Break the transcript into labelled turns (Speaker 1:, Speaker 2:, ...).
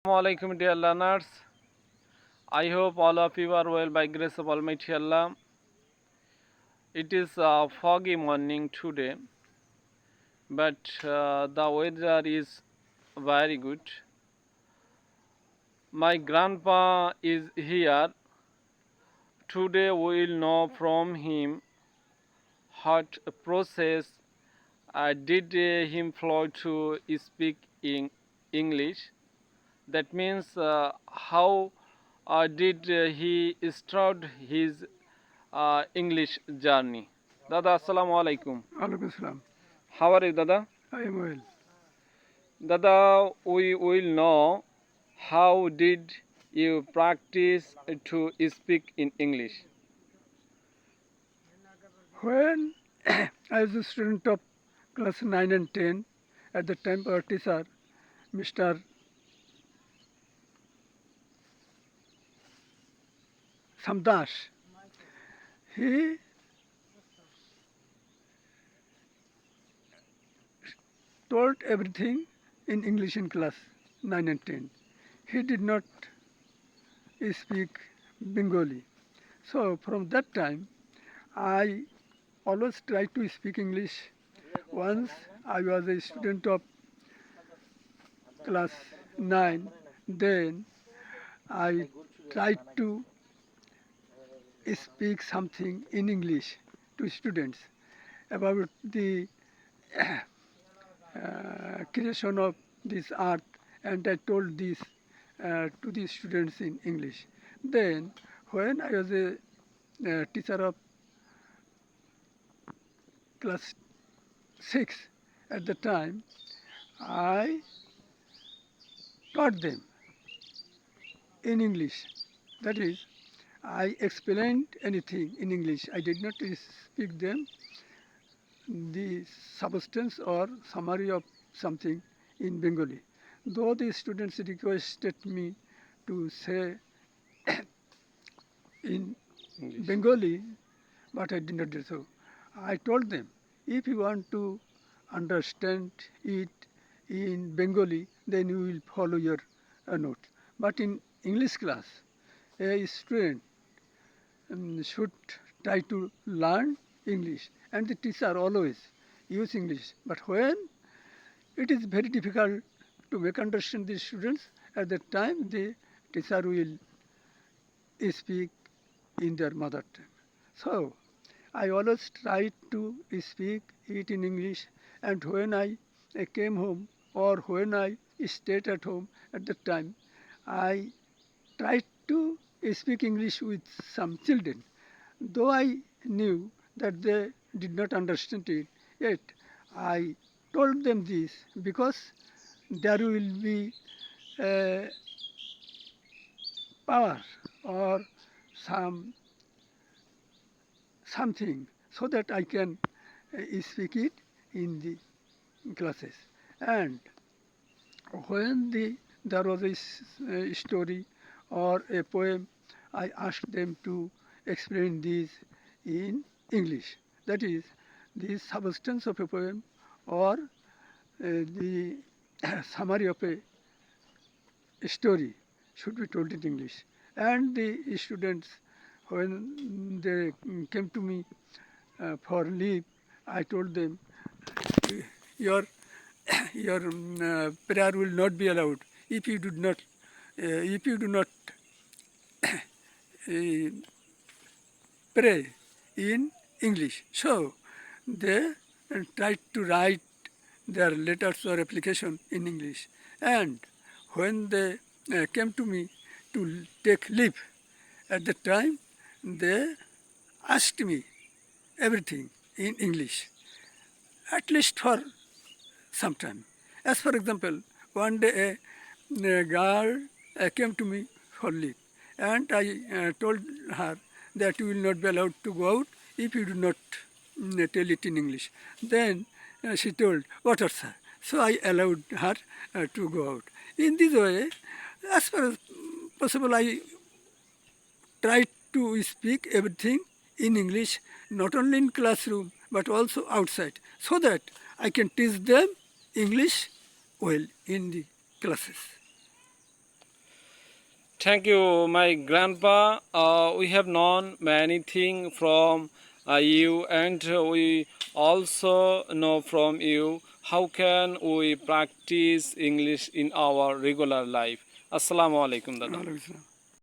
Speaker 1: Assalamualaikum dear learners. I hope all of you are well by grace of Almighty Allah. It is a foggy morning today, but the weather is very good. My grandpa is here. Today we will know from him what process did him flow to speak in English. That means how did he start his English journey. Dada, assalamu alaikum.
Speaker 2: Alaikum salam.
Speaker 1: How are you, Dada?
Speaker 2: I am well.
Speaker 1: Dada, we will know how did you practice to speak in English?
Speaker 2: When I was a student of class 9 and 10, at the time our teacher, Mr. Samdas, he told everything in English in class 9 and 10. He did not speak Bengali. So from that time, I always try to speak English. Once I was a student of class 9, then I tried to speak something in English to students about the creation of this earth, and I told this to the students in English. Then when I was a teacher of class 6 at the time, I taught them in English. That is, I explained anything in English. I did not speak them the substance or summary of something in Bengali. Though the students requested me to say in
Speaker 1: English.
Speaker 2: Bengali, but I did not do so. I told them, if you want to understand it in Bengali, then you will follow your note. But in English class, a student should try to learn English, and the teacher always use English. But when it is very difficult to make understand the students, at that time the teacher will speak in their mother tongue. So I always try to speak it in English, and when I came home or when I stayed at home at that time, I tried to speak English with some children. Though I knew that they did not understand it, yet I told them this because there will be power or something so that I can speak it in the classes. And when there was a story or a poem, I asked them to explain this in English. That is, the substance of a poem or the summary of a story should be told in English. And the students, when they came to me for leave, I told them, your prayer will not be allowed if you do not pray in English. So they tried to write their letters or application in English. And when they came to me to take leave, at the time they asked me everything in English, at least for some time. As for example, one day a girl came to me for leave, and I told her that you will not be allowed to go out if you do not tell it in English. Then she told, "Water, sir." So I allowed her to go out. In this way, as far as possible, I tried to speak everything in English, not only in classroom but also outside, so that I can teach them English well in the classes.
Speaker 1: Thank you, my grandpa. We have known many things from you, and we also know from you how can we practice English in our regular life. Assalamu alaikum, Dada.
Speaker 2: Alaikum salam.